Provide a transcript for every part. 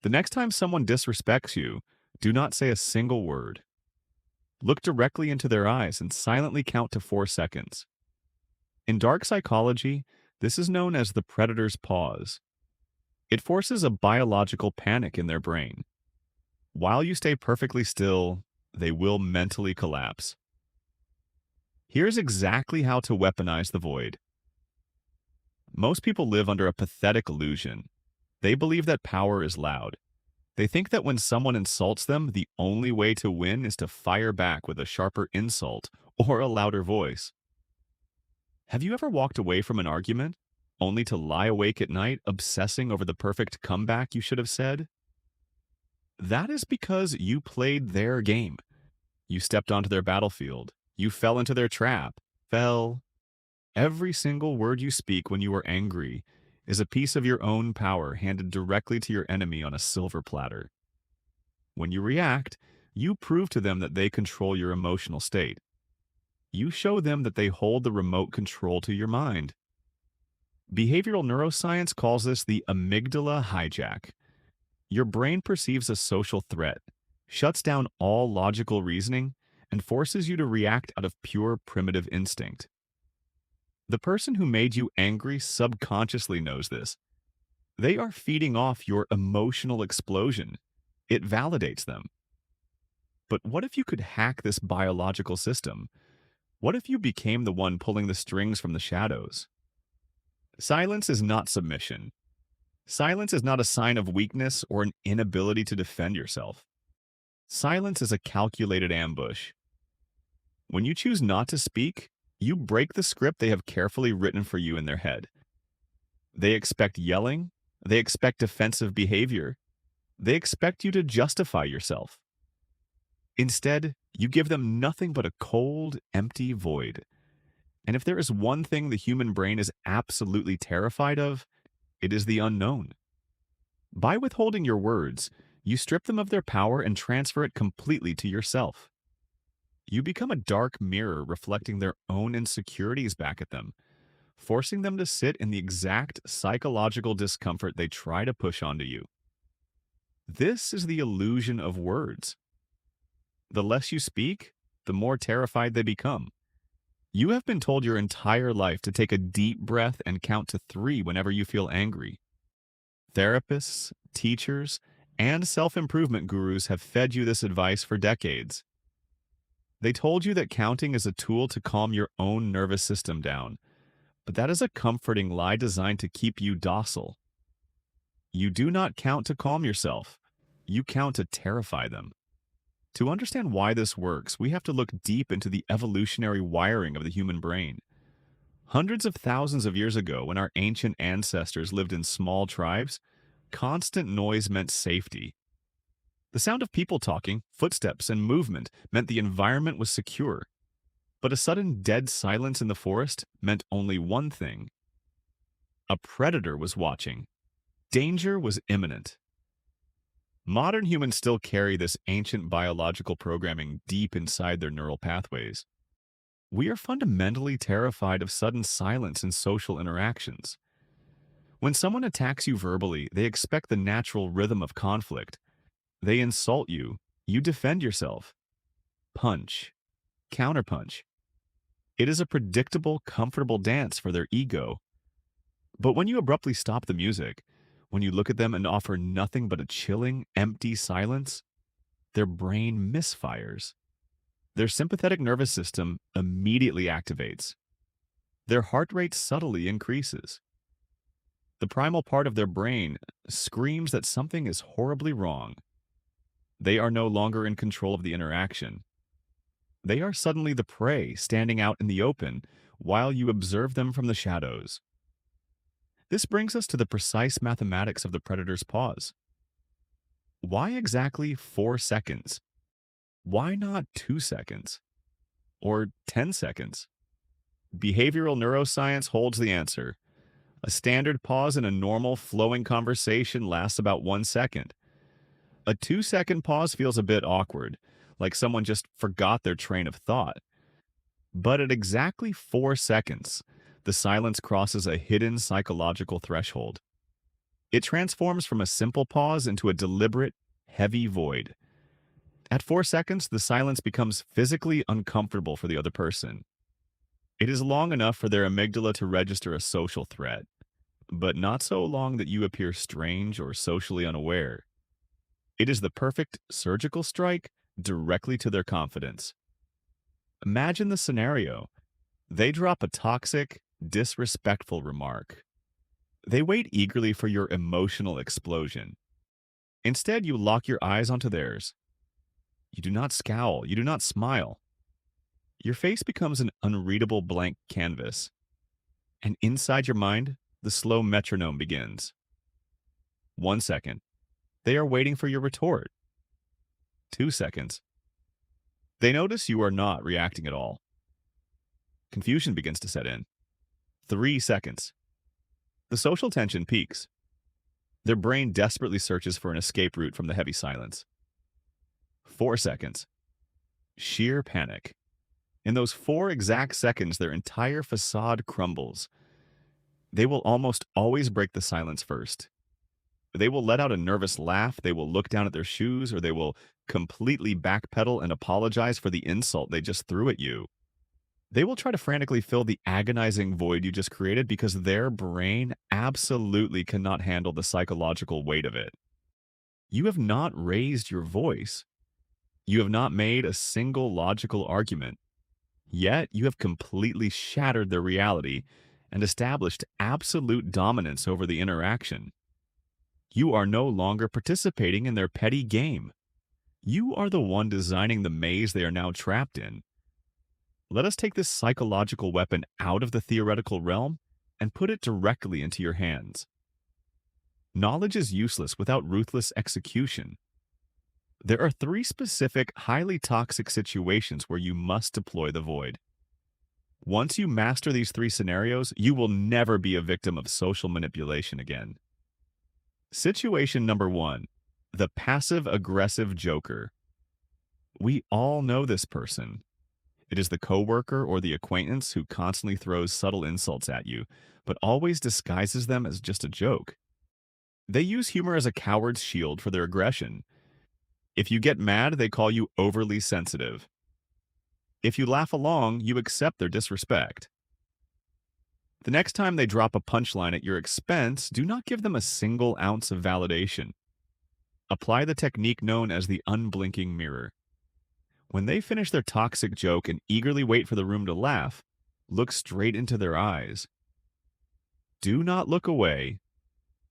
The next time someone disrespects you, do not say a single word. Look directly into their eyes and silently count to 4 seconds. In dark psychology, this is known as the predator's pause. It forces a biological panic in their brain. While you stay perfectly still, they will mentally collapse. Here's exactly how to weaponize the void. Most people live under a pathetic illusion. They believe that power is loud. They think that when someone insults them, the only way to win is to fire back with a sharper insult or a louder voice. Have you ever walked away from an argument only to lie awake at night obsessing over the perfect comeback you should have said? That is because you played their game. You stepped onto their battlefield. You fell into their trap. Fell. Every single word you speak when you are angry is a piece of your own power handed directly to your enemy on a silver platter. When you react, you prove to them that they control your emotional state. You show them that they hold the remote control to your mind. Behavioral neuroscience calls this the amygdala hijack. Your brain perceives a social threat, shuts down all logical reasoning, and forces you to react out of pure primitive instinct. The person who made you angry subconsciously knows this. They are feeding off your emotional explosion. It validates them. But what if you could hack this biological system? What if you became the one pulling the strings from the shadows? Silence is not submission. Silence is not a sign of weakness or an inability to defend yourself. Silence is a calculated ambush. When you choose not to speak, you break the script they have carefully written for you in their head. They expect yelling. They expect defensive behavior. They expect you to justify yourself. Instead, you give them nothing but a cold, empty void. And if there is one thing the human brain is absolutely terrified of, it is the unknown. By withholding your words, you strip them of their power and transfer it completely to yourself. You become a dark mirror reflecting their own insecurities back at them, forcing them to sit in the exact psychological discomfort they try to push onto you. This is the illusion of words. The less you speak, the more terrified they become. You have been told your entire life to take a deep breath and count to 3 whenever you feel angry. Therapists, teachers, and self-improvement gurus have fed you this advice for decades. They told you that counting is a tool to calm your own nervous system down, but that is a comforting lie designed to keep you docile. You do not count to calm yourself. You count to terrify them. To understand why this works, we have to look deep into the evolutionary wiring of the human brain. Hundreds of thousands of years ago, when our ancient ancestors lived in small tribes, constant noise meant safety. The sound of people talking, footsteps, and movement meant the environment was secure. But a sudden dead silence in the forest meant only one thing. A predator was watching. Danger was imminent. Modern humans still carry this ancient biological programming deep inside their neural pathways. We are fundamentally terrified of sudden silence in social interactions. When someone attacks you verbally, they expect the natural rhythm of conflict. They insult you, you defend yourself. Punch. Counterpunch. It is a predictable, comfortable dance for their ego. But when you abruptly stop the music, when you look at them and offer nothing but a chilling, empty silence, their brain misfires. Their sympathetic nervous system immediately activates. Their heart rate subtly increases. The primal part of their brain screams that something is horribly wrong. They are no longer in control of the interaction. They are suddenly the prey standing out in the open while you observe them from the shadows. This brings us to the precise mathematics of the predator's pause. Why exactly 4 seconds? Why not 2 seconds? Or 10 seconds? Behavioral neuroscience holds the answer. A standard pause in a normal, flowing conversation lasts about 1 second. A 2-second pause feels a bit awkward, like someone just forgot their train of thought. But at exactly 4 seconds, the silence crosses a hidden psychological threshold. It transforms from a simple pause into a deliberate, heavy void. At 4 seconds, the silence becomes physically uncomfortable for the other person. It is long enough for their amygdala to register a social threat, but not so long that you appear strange or socially unaware. It is the perfect surgical strike directly to their confidence. Imagine the scenario. They drop a toxic, disrespectful remark. They wait eagerly for your emotional explosion. Instead, you lock your eyes onto theirs. You do not scowl. You do not smile. Your face becomes an unreadable blank canvas. And inside your mind, the slow metronome begins. 1 second. They are waiting for your retort. 2 seconds. They notice you are not reacting at all. Confusion begins to set in. 3 seconds. The social tension peaks. Their brain desperately searches for an escape route from the heavy silence. 4 seconds. Sheer panic. In those 4 exact seconds, their entire facade crumbles. They will almost always break the silence first. They will let out a nervous laugh, they will look down at their shoes, or they will completely backpedal and apologize for the insult they just threw at you. They will try to frantically fill the agonizing void you just created because their brain absolutely cannot handle the psychological weight of it. You have not raised your voice. You have not made a single logical argument. Yet you have completely shattered their reality and established absolute dominance over the interaction. You are no longer participating in their petty game. You are the one designing the maze they are now trapped in. Let us take this psychological weapon out of the theoretical realm and put it directly into your hands. Knowledge is useless without ruthless execution. There are 3 specific, highly toxic situations where you must deploy the void. Once you master these 3 scenarios, you will never be a victim of social manipulation again. Situation number 1, the passive-aggressive joker. We all know this person. It is the coworker or the acquaintance who constantly throws subtle insults at you, but always disguises them as just a joke. They use humor as a coward's shield for their aggression. If you get mad, they call you overly sensitive. If you laugh along, you accept their disrespect. The next time they drop a punchline at your expense, do not give them a single ounce of validation. Apply the technique known as the unblinking mirror. When they finish their toxic joke and eagerly wait for the room to laugh, look straight into their eyes. Do not look away.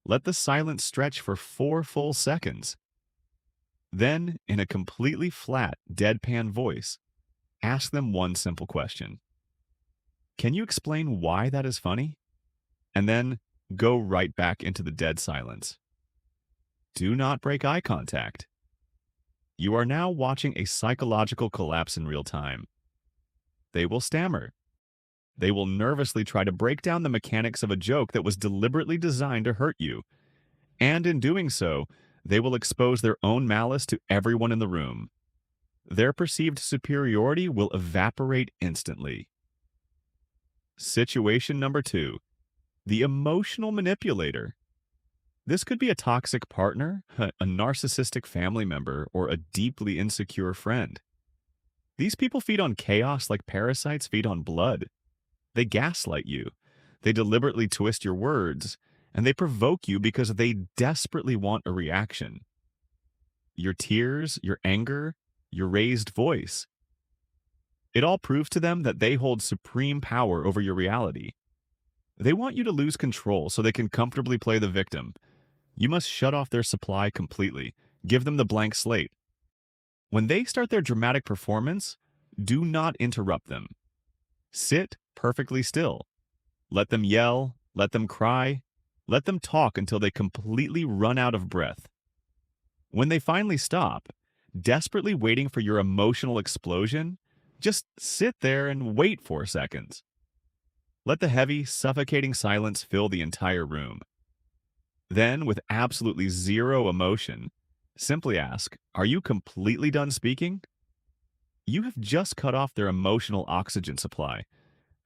Let the silence stretch for 4 full seconds. Then, in a completely flat, deadpan voice, ask them one simple question. Can you explain why that is funny? And then go right back into the dead silence. Do not break eye contact. You are now watching a psychological collapse in real time. They will stammer. They will nervously try to break down the mechanics of a joke that was deliberately designed to hurt you. And in doing so, they will expose their own malice to everyone in the room. Their perceived superiority will evaporate instantly. Situation number 2, the emotional manipulator. This could be a toxic partner, a narcissistic family member, or a deeply insecure friend. These people feed on chaos like parasites feed on blood. They gaslight you. They deliberately twist your words, and they provoke you because they desperately want a reaction. Your tears, your anger, your raised voice. It all proves to them that they hold supreme power over your reality. They want you to lose control so they can comfortably play the victim. You must shut off their supply completely. Give them the blank slate. When they start their dramatic performance, do not interrupt them. Sit perfectly still. Let them yell, let them cry, let them talk until they completely run out of breath. When they finally stop, desperately waiting for your emotional explosion, just sit there and wait 4 seconds. Let the heavy, suffocating silence fill the entire room. Then, with absolutely zero emotion, simply ask, "Are you completely done speaking?" You have just cut off their emotional oxygen supply.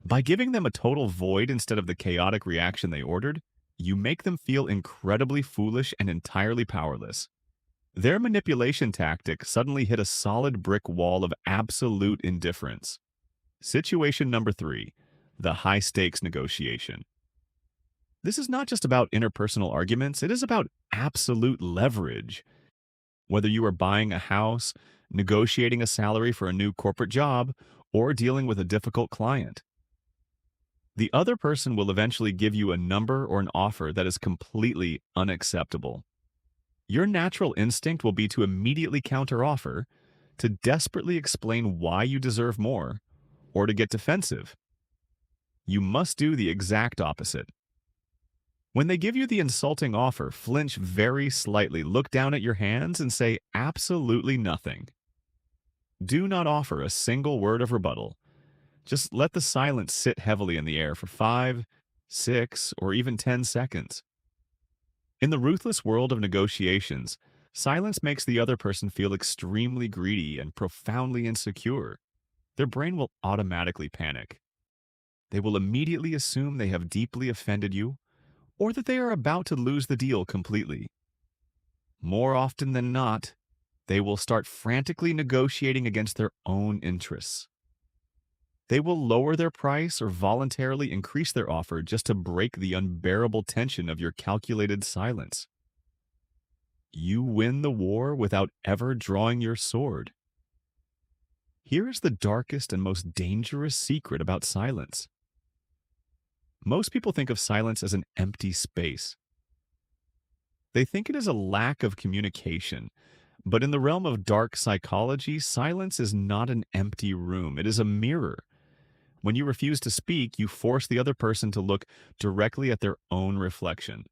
By giving them a total void instead of the chaotic reaction they ordered, You make them feel incredibly foolish and entirely powerless. Their manipulation tactic suddenly hit a solid brick wall of absolute indifference. Situation number 3, the high-stakes negotiation. This is not just about interpersonal arguments, it is about absolute leverage. Whether you are buying a house, negotiating a salary for a new corporate job, or dealing with a difficult client, the other person will eventually give you a number or an offer that is completely unacceptable. Your natural instinct will be to immediately counteroffer, to desperately explain why you deserve more, or to get defensive. You must do the exact opposite. When they give you the insulting offer, flinch very slightly, look down at your hands, and say absolutely nothing. Do not offer a single word of rebuttal. Just let the silence sit heavily in the air for 5, 6, or even 10 seconds. In the ruthless world of negotiations, silence makes the other person feel extremely greedy and profoundly insecure. Their brain will automatically panic. They will immediately assume they have deeply offended you, or that they are about to lose the deal completely. More often than not, they will start frantically negotiating against their own interests. They will lower their price or voluntarily increase their offer just to break the unbearable tension of your calculated silence. You win the war without ever drawing your sword. Here is the darkest and most dangerous secret about silence. Most people think of silence as an empty space. They think it is a lack of communication. But in the realm of dark psychology, silence is not an empty room. It is a mirror. When you refuse to speak, you force the other person to look directly at their own reflection.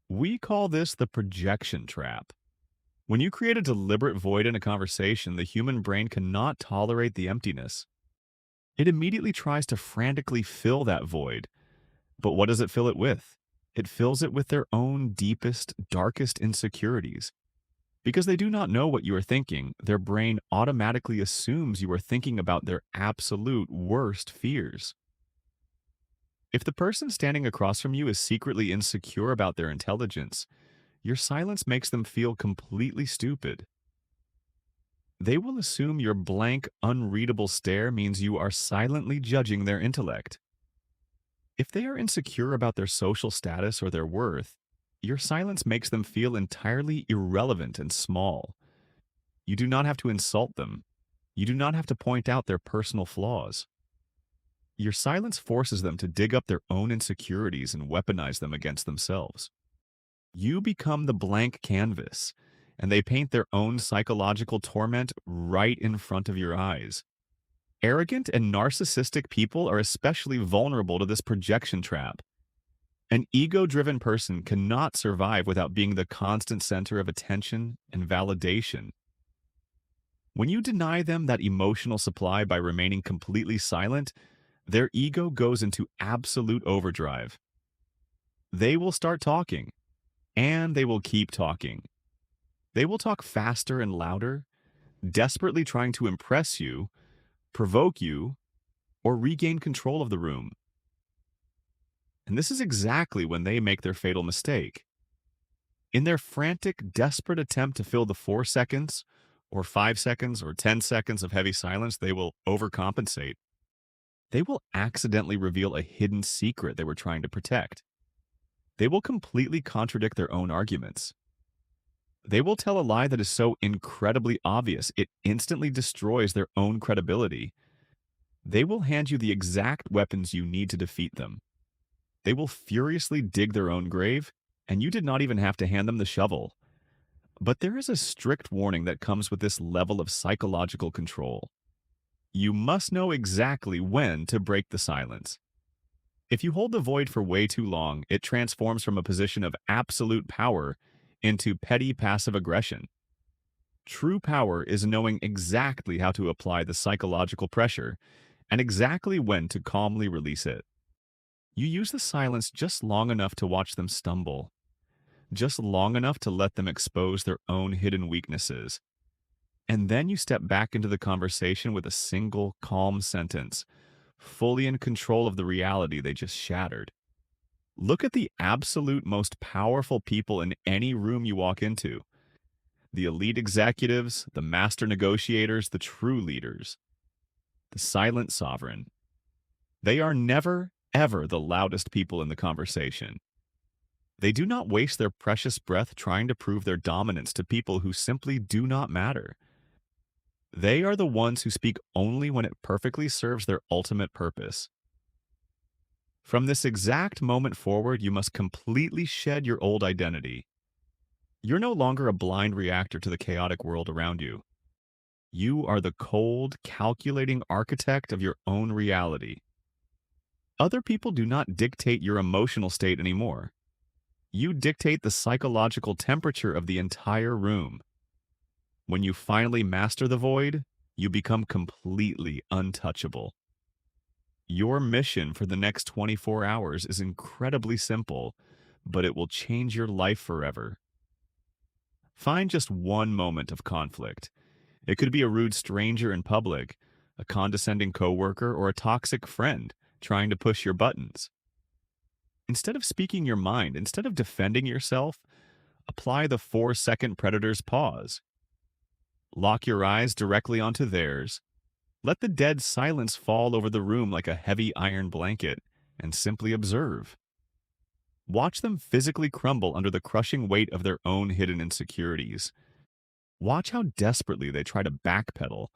We call this the projection trap. When you create a deliberate void in a conversation, the human brain cannot tolerate the emptiness. It immediately tries to frantically fill that void. But what does it fill it with? It fills it with their own deepest, darkest insecurities. Because they do not know what you are thinking, their brain automatically assumes you are thinking about their absolute worst fears. If the person standing across from you is secretly insecure about their intelligence, your silence makes them feel completely stupid. They will assume your blank, unreadable stare means you are silently judging their intellect. If they are insecure about their social status or their worth, your silence makes them feel entirely irrelevant and small. You do not have to insult them. You do not have to point out their personal flaws. Your silence forces them to dig up their own insecurities and weaponize them against themselves. You become the blank canvas, and they paint their own psychological torment right in front of your eyes. Arrogant and narcissistic people are especially vulnerable to this projection trap. An ego-driven person cannot survive without being the constant center of attention and validation. When you deny them that emotional supply by remaining completely silent, their ego goes into absolute overdrive. They will start talking, and they will keep talking. They will talk faster and louder, desperately trying to impress you, provoke you, or regain control of the room. And this is exactly when they make their fatal mistake. In their frantic, desperate attempt to fill the 4 seconds, or 5 seconds, or 10 seconds of heavy silence, they will overcompensate. They will accidentally reveal a hidden secret they were trying to protect. They will completely contradict their own arguments. They will tell a lie that is so incredibly obvious it instantly destroys their own credibility. They will hand you the exact weapons you need to defeat them. They will furiously dig their own grave, and you did not even have to hand them the shovel. But there is a strict warning that comes with this level of psychological control. You must know exactly when to break the silence. If you hold the void for way too long, it transforms from a position of absolute power into petty passive aggression. True power is knowing exactly how to apply the psychological pressure and exactly when to calmly release it. You use the silence just long enough to watch them stumble, just long enough to let them expose their own hidden weaknesses. And then you step back into the conversation with a single calm sentence, fully in control of the reality they just shattered. Look at the absolute most powerful people in any room you walk into. The elite executives, the master negotiators, the true leaders, the silent sovereign. They are never, ever the loudest people in the conversation. They do not waste their precious breath trying to prove their dominance to people who simply do not matter. They are the ones who speak only when it perfectly serves their ultimate purpose. From this exact moment forward, you must completely shed your old identity. You're no longer a blind reactor to the chaotic world around you. You are the cold, calculating architect of your own reality. Other people do not dictate your emotional state anymore. You dictate the psychological temperature of the entire room. When you finally master the void, you become completely untouchable. Your mission for the next 24 hours is incredibly simple, but it will change your life forever. Find just one moment of conflict. It could be a rude stranger in public, a condescending coworker, or a toxic friend trying to push your buttons. Instead of speaking your mind, instead of defending yourself, apply the 4-second predator's pause. Lock your eyes directly onto theirs. Let the dead silence fall over the room like a heavy iron blanket, and simply observe. Watch them physically crumble under the crushing weight of their own hidden insecurities. Watch how desperately they try to backpedal,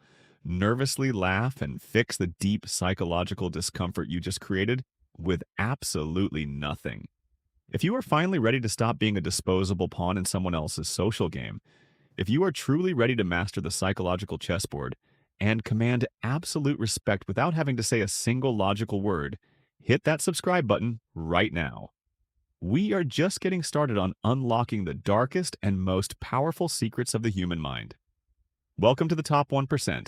nervously laugh, and fix the deep psychological discomfort you just created with absolutely nothing. If you are finally ready to stop being a disposable pawn in someone else's social game, if you are truly ready to master the psychological chessboard and command absolute respect without having to say a single logical word, hit that subscribe button right now. We are just getting started on unlocking the darkest and most powerful secrets of the human mind. Welcome to the Top 1%,